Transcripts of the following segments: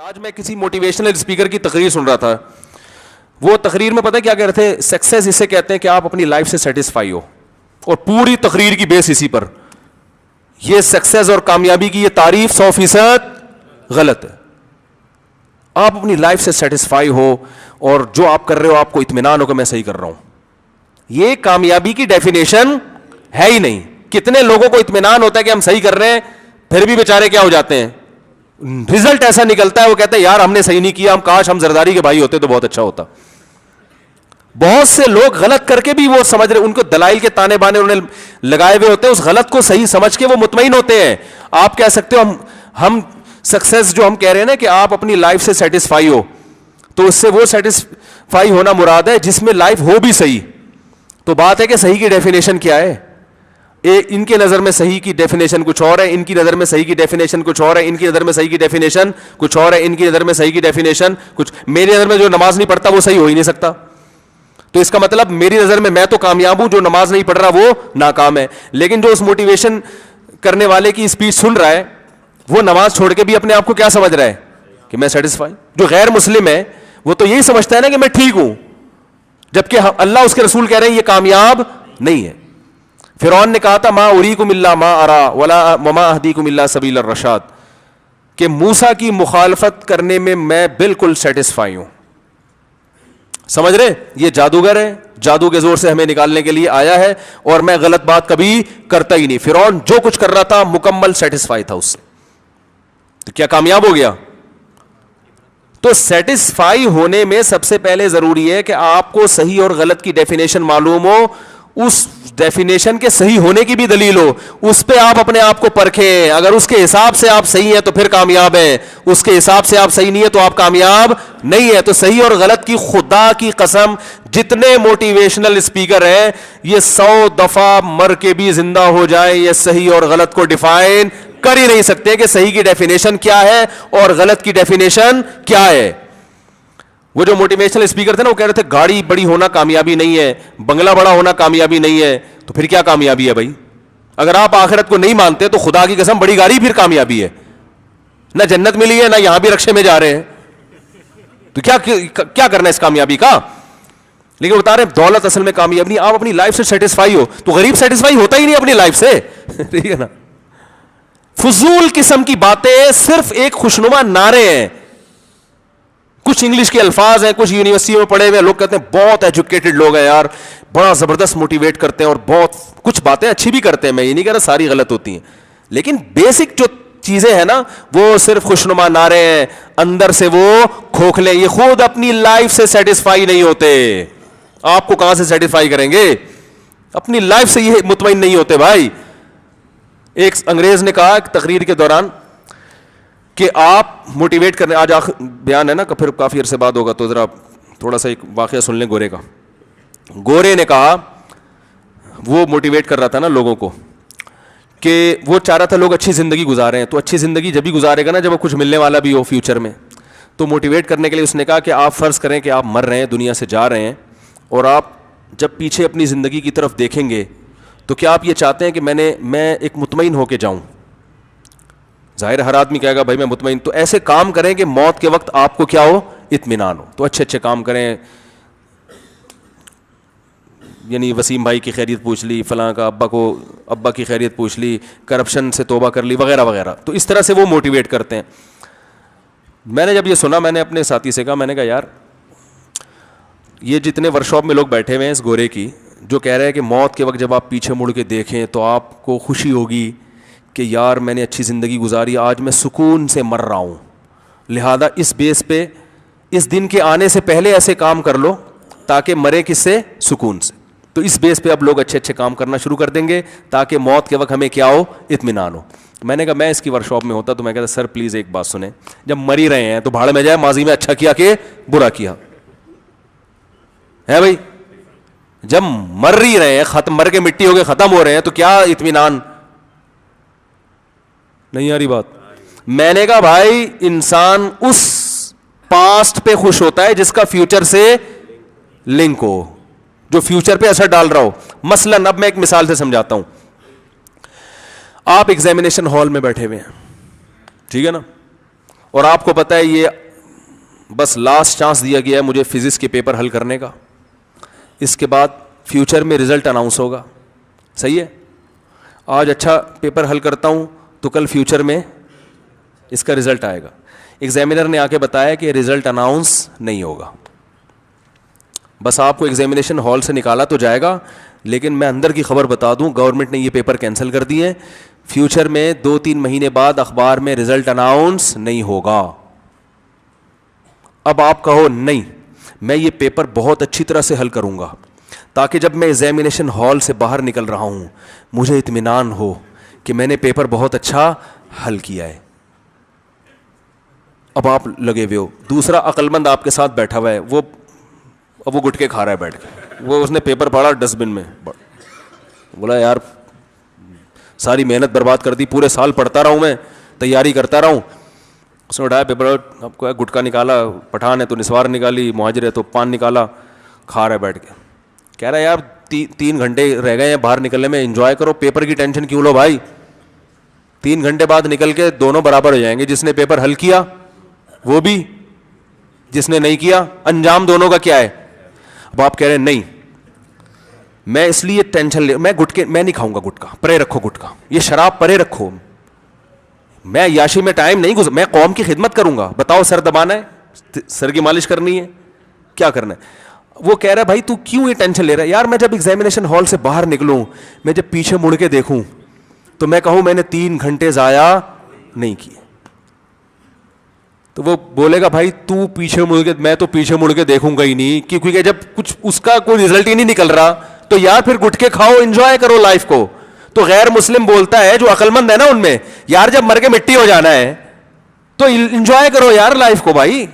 آج میں کسی موٹیویشنل اسپیکر کی تقریر سن رہا تھا. وہ تقریر میں پتہ کیا کہہ رہے تھے, سکسیس اسے کہتے ہیں کہ آپ اپنی لائف سے سیٹسفائی ہو, اور پوری تقریر کی بیس اسی پر. یہ سکسیس اور کامیابی کی یہ تعریف 100% غلط ہے. آپ اپنی لائف سے سیٹسفائی ہو اور جو آپ کر رہے ہو آپ کو اطمینان ہو کہ میں صحیح کر رہا ہوں. یہ کامیابی کی ڈیفینیشن ہے ہی نہیں. کتنے لوگوں کو اطمینان ہوتا ہے کہ ہم صحیح کر رہے ہیں, پھر بھی بیچارے کیا ہو جاتے ہیں, رزلٹ ایسا نکلتا ہے وہ کہتے ہیں یار ہم نے صحیح نہیں کیا, ہم کاش ہم زرداری کے بھائی ہوتے تو بہت اچھا ہوتا. بہت سے لوگ غلط کر کے بھی وہ سمجھ رہے, ان کو دلائل کے تانے بانے انہوں نے لگائے ہوئے ہوتے ہیں, اس غلط کو صحیح سمجھ کے وہ مطمئن ہوتے ہیں. آپ کہہ سکتے ہو ہم سکسیس جو ہم کہہ رہے ہیں نا کہ آپ اپنی لائف سے سیٹسفائی ہو, تو اس سے وہ سیٹسفائی ہونا مراد ہے جس میں لائف ہو بھی صحیح. تو بات ہے کہ صحیح کی ڈیفینیشن کیا ہے. ان کے نظر میں صحیح کی ڈیفینیشن کچھ اور ہے, ان کی نظر میں صحیح کی ڈیفینیشن کچھ اور ہے, ان کی نظر میں صحیح کی ڈیفینیشن کچھ اور ہے, ان کی نظر میں صحیح کی ڈیفینیشن کچھ. میری نظر میں جو نماز نہیں پڑھتا وہ صحیح ہو ہی نہیں سکتا. تو اس کا مطلب میری نظر میں تو کامیاب ہوں, جو نماز نہیں پڑھ رہا وہ ناکام ہے. لیکن جو اس موٹیویشن کرنے والے کی اسپیچ سن رہا ہے وہ نماز چھوڑ کے بھی اپنے آپ کو کیا سمجھ رہا ہے کہ میں سیٹسفائی. جو غیر مسلم ہے وہ تو یہی سمجھتا ہے نا کہ میں ٹھیک ہوں, جبکہ اللہ اس کے رسول کہہ رہے ہیں یہ کامیاب نہیں ہے. فرعون نے کہا تھا ما اریکم الا ما ارا وما اهدیکم الا سبیل الرشاد, کہ موسیٰ کی مخالفت کرنے میں میں بالکل سیٹسفائی ہوں. سمجھ رہے, یہ جادوگر ہے, جادو کے زور سے ہمیں نکالنے کے لیے آیا ہے, اور میں غلط بات کبھی کرتا ہی نہیں. فرعون جو کچھ کر رہا تھا مکمل سیٹسفائی تھا اس سے, تو کیا کامیاب ہو گیا؟ تو سیٹسفائی ہونے میں سب سے پہلے ضروری ہے کہ آپ کو صحیح اور غلط کی ڈیفینیشن معلوم ہو, اس ڈیفینیشن کے صحیح ہونے کی بھی دلیل ہو, اس پہ آپ اپنے آپ کو پرکھیں. اگر اس کے حساب سے آپ صحیح ہیں تو پھر کامیاب ہیں, اس کے حساب سے آپ صحیح نہیں ہے تو آپ کامیاب نہیں ہے. تو صحیح اور غلط کی خدا کی قسم جتنے موٹیویشنل اسپیکر ہیں یہ 100 دفعہ مر کے بھی زندہ ہو جائے, یہ صحیح اور غلط کو ڈیفائن کر ہی نہیں سکتے کہ صحیح کی ڈیفینیشن کیا ہے اور غلط کی ڈیفینیشن کیا ہے. وہ جو موٹیویشنل اسپیکر تھے نا وہ کہہ رہے تھے گاڑی بڑی ہونا کامیابی نہیں ہے, بنگلہ بڑا ہونا کامیابی نہیں ہے. تو پھر کیا کامیابی ہے بھائی؟ اگر آپ آخرت کو نہیں مانتے تو خدا کی قسم بڑی گاڑی پھر کامیابی ہے. نہ جنت ملی ہے نہ یہاں بھی رکشے میں جا رہے ہیں, تو کیا کرنا ہے اس کامیابی کا؟ لیکن بتا رہے ہیں دولت اصل میں کامیابی نہیں, آپ اپنی لائف سے سیٹسفائی ہو. تو غریب سیٹسفائی ہوتا ہی نہیں اپنی لائف سے, ٹھیک ہے نا. فضول قسم کی باتیں صرف ایک خوشنما نعرے ہیں, کچھ انگلش کے الفاظ ہیں, کچھ یونیورسٹیوں میں پڑھے ہوئے لوگ کہتے ہیں بہت ایجوکیٹڈ لوگ ہیں یار, بڑا زبردست موٹیویٹ کرتے ہیں اور بہت کچھ باتیں اچھی بھی کرتے ہیں. میں یہ نہیں کہہ رہا ساری غلط ہوتی ہیں, لیکن بیسک جو چیزیں ہیں نا وہ صرف خوشنما نعرے ہیں, اندر سے وہ کھوکھلے. یہ خود اپنی لائف سے سیٹسفائی نہیں ہوتے, آپ کو کہاں سے سیٹسفائی کریں گے؟ اپنی لائف سے یہ مطمئن نہیں ہوتے بھائی. ایک انگریز نے کہا تقریر کے دوران کہ آپ موٹیویٹ کرنے, آج بیان ہے نا پھر کافی عرصے بعد ہوگا تو ذرا تھوڑا سا ایک واقعہ سن لیں گورے کا. گورے نے کہا, وہ موٹیویٹ کر رہا تھا نا لوگوں کو کہ وہ چاہ رہا تھا لوگ اچھی زندگی گزاریں, تو اچھی زندگی جب بھی گزارے گا نا جب وہ کچھ ملنے والا بھی ہو فیوچر میں. تو موٹیویٹ کرنے کے لیے اس نے کہا کہ آپ فرض کریں کہ آپ مر رہے ہیں, دنیا سے جا رہے ہیں, اور آپ جب پیچھے اپنی زندگی کی طرف دیکھیں گے تو کیا آپ یہ چاہتے ہیں کہ میں ایک مطمئن ہو کے جاؤں؟ ظاہر ہر آدمی کہے گا بھائی میں مطمئن. تو ایسے کام کریں کہ موت کے وقت آپ کو کیا ہو, اطمینان ہو. تو اچھے اچھے کام کریں, یعنی وسیم بھائی کی خیریت پوچھ لی, فلاں کا ابا کی خیریت پوچھ لی, کرپشن سے توبہ کر لی, وغیرہ وغیرہ. تو اس طرح سے وہ موٹیویٹ کرتے ہیں. میں نے جب یہ سنا میں نے اپنے ساتھی سے کہا, میں نے کہا یار یہ جتنے ورک شاپ میں لوگ بیٹھے ہوئے ہیں اس گورے کی, جو کہہ رہے ہیں کہ موت کے وقت جب آپ پیچھے مڑ کے دیکھیں تو آپ کو خوشی ہوگی کہ یار میں نے اچھی زندگی گزاری, آج میں سکون سے مر رہا ہوں, لہذا اس بیس پہ اس دن کے آنے سے پہلے ایسے کام کر لو تاکہ مرے کس سے, سکون سے. تو اس بیس پہ اب لوگ اچھے اچھے کام کرنا شروع کر دیں گے تاکہ موت کے وقت ہمیں کیا ہو, اطمینان ہو. میں نے کہا میں اس کی ورک شاپ میں ہوتا تو میں کہتا سر پلیز ایک بات سنیں, جب مر ہی رہے ہیں تو بھاڑ میں جائے ماضی میں اچھا کیا کہ برا کیا ہے بھائی. جب مر ہی رہے ہیں, ختم مر کے مٹی ہو کے ختم ہو رہے ہیں تو کیا اطمینان؟ نہیں آ رہی بات. میں نے کہا بھائی انسان اس پاسٹ پہ خوش ہوتا ہے جس کا فیوچر سے لنک ہو, جو فیوچر پہ اثر ڈال رہا ہو. مثلاً اب میں ایک مثال سے سمجھاتا ہوں. آپ ایگزامینیشن ہال میں بیٹھے ہوئے ہیں, ٹھیک ہے نا, اور آپ کو پتہ ہے یہ بس لاسٹ چانس دیا گیا ہے مجھے فزکس کے پیپر حل کرنے کا, اس کے بعد فیوچر میں رزلٹ اناؤنس ہوگا. صحیح ہے, آج اچھا پیپر حل کرتا ہوں تو کل فیوچر میں اس کا رزلٹ آئے گا. ایگزامینر نے آ کے بتایا کہ رزلٹ اناؤنس نہیں ہوگا, بس آپ کو ایگزامینیشن ہال سے نکالا تو جائے گا, لیکن میں اندر کی خبر بتا دوں گورنمنٹ نے یہ پیپر کینسل کر دیے. فیوچر میں 2-3 مہینے بعد اخبار میں رزلٹ اناؤنس نہیں ہوگا. اب آپ کہو نہیں میں یہ پیپر بہت اچھی طرح سے حل کروں گا تاکہ جب میں ایگزامینیشن ہال سے باہر نکل رہا ہوں مجھے اطمینان ہو کہ میں نے پیپر بہت اچھا حل کیا ہے. اب آپ لگے ہوئے ہو, دوسرا عقل مند آپ کے ساتھ بیٹھا ہوا ہے, وہ گٹکے کھا رہا ہے بیٹھ کے, وہ اس نے پیپر پڑھا ڈسٹ بن میں, بولا یار ساری محنت برباد کر دی, پورے سال پڑھتا رہا ہوں میں, تیاری کرتا رہا ہوں. اس نے اٹھایا پیپر, آپ کو گٹکا نکالا, پٹھان ہے تو نسوار نکالی, مہاجر ہے تو پان نکالا, کھا رہا ہے بیٹھ کے. کہہ رہا ہے یار 3 گھنٹے رہ گئے ہیں باہر نکلنے میں, انجوائے کرو, پیپر کی ٹینشن کیوں لو بھائی. 3 گھنٹے بعد نکل کے دونوں برابر ہو جائیں گے, جس نے پیپر حل کیا وہ بھی, جس نے نہیں کیا, انجام دونوں کا کیا ہے. اب آپ کہہ رہے ہیں نہیں میں اس لیے ٹینشن میں نہیں کھاؤں گا گٹکا, پرے رکھو گٹکا, یہ شراب پرے رکھو, میں عیاشی میں ٹائم نہیں میں قوم کی خدمت کروں گا. بتاؤ سر دبانا ہے, سر کی مالش کرنی ہے, کیا کرنا ہے. وہ کہہ رہا ہے بھائی تو کیوں یہ ٹینشن لے رہا ہے. یار میں جب ایگزامینیشن ہال سے باہر نکلوں, میں جب پیچھے مڑ کے دیکھوں تو میں کہوں میں نے 3 گھنٹے ضائع نہیں کیے. تو وہ بولے گا بھائی تو پیچھے مڑ کے, میں تو پیچھے مڑ کے دیکھوں گا ہی نہیں, کیونکہ جب کچھ اس کا کوئی رزلٹ ہی نہیں نکل رہا تو یار پھر گٹکے کھاؤ, انجوائے کرو لائف کو. تو غیر مسلم بولتا ہے جو عقل مند ہے نا ان میں, یار جب مر کے مٹی ہو جانا ہے تو انجوائے کرو یار لائف کو بھائی,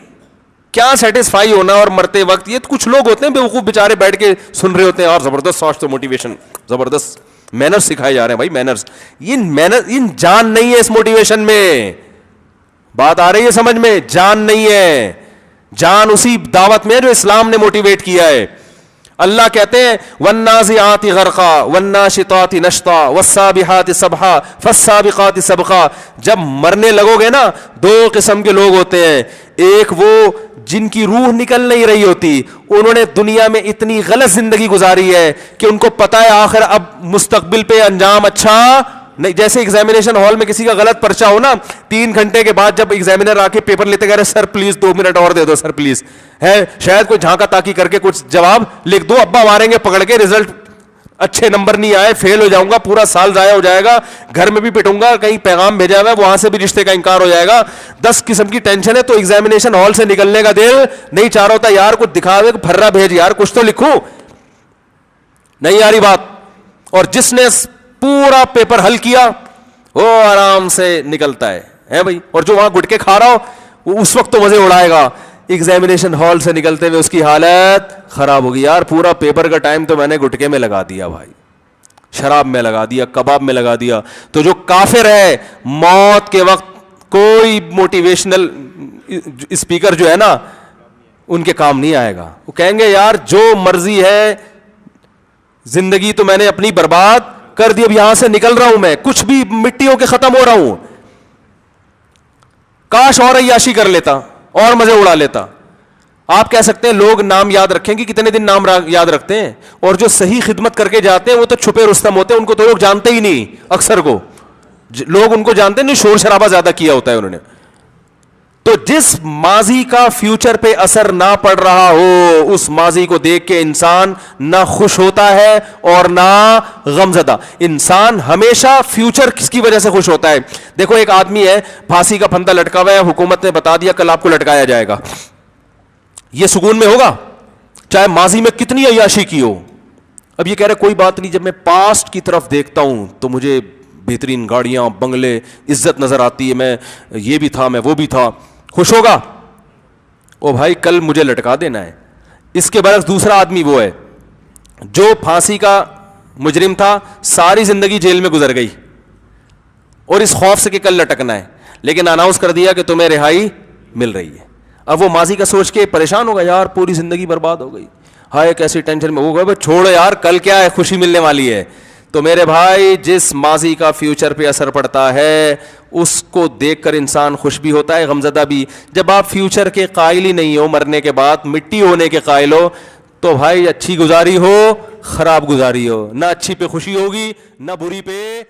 کیا سیٹسفائی ہونا اور مرتے وقت. یہ کچھ لوگ ہوتے ہیں بیوقوف بیچارے بیٹھ کے سن رہے ہوتے ہیں, اور زبردست سوچ تو موٹیویشن, زبردست مینرز سکھائے جا رہے ہیں بھائی, مینرز. ان جان نہیں ہے اس موٹیویشن میں, بات آ رہی ہے سمجھ میں, جان نہیں ہے, جان اسی دعوت میں جو اسلام نے موٹیویٹ کیا ہے. اللہ کہتے ہیں والنازعات غرقا والناشطات نشطا والسابحات سبحا فالسابقات سبقا. جب مرنے لگو گے نا 2 قسم کے لوگ ہوتے ہیں, ایک وہ جن کی روح نکل نہیں رہی ہوتی, انہوں نے دنیا میں اتنی غلط زندگی گزاری ہے کہ ان کو پتا ہے آخر اب مستقبل پہ انجام اچھا نہیں. جیسے ایگزامینیشن ہال میں کسی کا غلط پرچہ ہو نا, 3 گھنٹے کے بعد جب ایگزامینر آ کے پیپر لیتے کہہ رہے سر پلیز 2 منٹ اور دے دو سر پلیز, ہے شاید کوئی جھانکا تاکی کر کے کچھ جواب لکھ دو, ابا ماریں گے پکڑ کے, رزلٹ اچھے نمبر نہیں آئے, فیل ہو جاؤں گا, پورا سال ضائع ہو جائے گا, گھر میں بھی پٹوں گا, کہیں پیغام بھیجا ہوا ہے وہاں سے بھی رشتے کا انکار ہو جائے گا, 10 قسم کی ٹینشن ہے. تو ایگزامینیشن ہال سے نکلنے کا دل نہیں چاہ رہا ہوتا, یار کچھ دکھا دے, پھرا بھیج یار, کچھ تو لکھوں, نہیں آ رہی بات. اور جس نے پورا پیپر حل کیا وہ آرام سے نکلتا ہے بھائی, اور جو وہاں گٹکے کھا رہا ہو وہ اس وقت تو مزے اڑائے گا, ایگزامینیشن ہال سے نکلتے ہوئے اس کی حالت خراب ہوگی. یار پورا پیپر کا ٹائم تو میں نے گٹکے میں لگا دیا بھائی, شراب میں لگا دیا, کباب میں لگا دیا. تو جو کافر ہے موت کے وقت کوئی موٹیویشنل اسپیکر جو ہے نا ان کے کام نہیں آئے گا. وہ کہیں گے یار جو مرضی ہے, زندگی تو میں نے اپنی برباد کر دی, اب یہاں سے نکل رہا ہوں میں, کچھ بھی مٹی ہو کے ختم ہو رہا ہوں, کاش اور عیاشی کر لیتا اور مزے اڑا لیتا. آپ کہہ سکتے ہیں لوگ نام یاد رکھیں کہ کتنے دن نام یاد رکھتے ہیں, اور جو صحیح خدمت کر کے جاتے ہیں وہ تو چھپے رستم ہوتے ہیں, ان کو تو لوگ جانتے ہی نہیں, اکثر کو لوگ ان کو جانتے ہیں نہیں, شور شرابہ زیادہ کیا ہوتا ہے انہوں نے. تو جس ماضی کا فیوچر پہ اثر نہ پڑ رہا ہو اس ماضی کو دیکھ کے انسان نہ خوش ہوتا ہے اور نہ غمزدہ. انسان ہمیشہ فیوچر کس کی وجہ سے خوش ہوتا ہے. دیکھو ایک آدمی ہے پھانسی کا پھندا لٹکا ہوا ہے, حکومت نے بتا دیا کل آپ کو لٹکایا جائے گا, یہ سکون میں ہوگا چاہے ماضی میں کتنی عیاشی کی ہو. اب یہ کہہ رہے کوئی بات نہیں, جب میں پاسٹ کی طرف دیکھتا ہوں تو مجھے بہترین گاڑیاں, بنگلے, عزت نظر آتی ہے, میں یہ بھی تھا, میں وہ بھی تھا, خوش ہوگا. او بھائی کل مجھے لٹکا دینا ہے. اس کے برعکس دوسرا آدمی وہ ہے جو پھانسی کا مجرم تھا, ساری زندگی جیل میں گزر گئی اور اس خوف سے کہ کل لٹکنا ہے, لیکن اناؤنس کر دیا کہ تمہیں رہائی مل رہی ہے. اب وہ ماضی کا سوچ کے پریشان ہوگا, یار پوری زندگی برباد ہو گئی, ہائے کیسی ٹینشن میں. وہ چھوڑو یار, کل کیا ہے, خوشی ملنے والی ہے. تو میرے بھائی جس ماضی کا فیوچر پہ اثر پڑتا ہے اس کو دیکھ کر انسان خوش بھی ہوتا ہے, غمزدہ بھی. جب آپ فیوچر کے قائل ہی نہیں ہو, مرنے کے بعد مٹی ہونے کے قائل ہو, تو بھائی اچھی گزاری ہو خراب گزاری ہو, نہ اچھی پہ خوشی ہوگی نہ بری پہ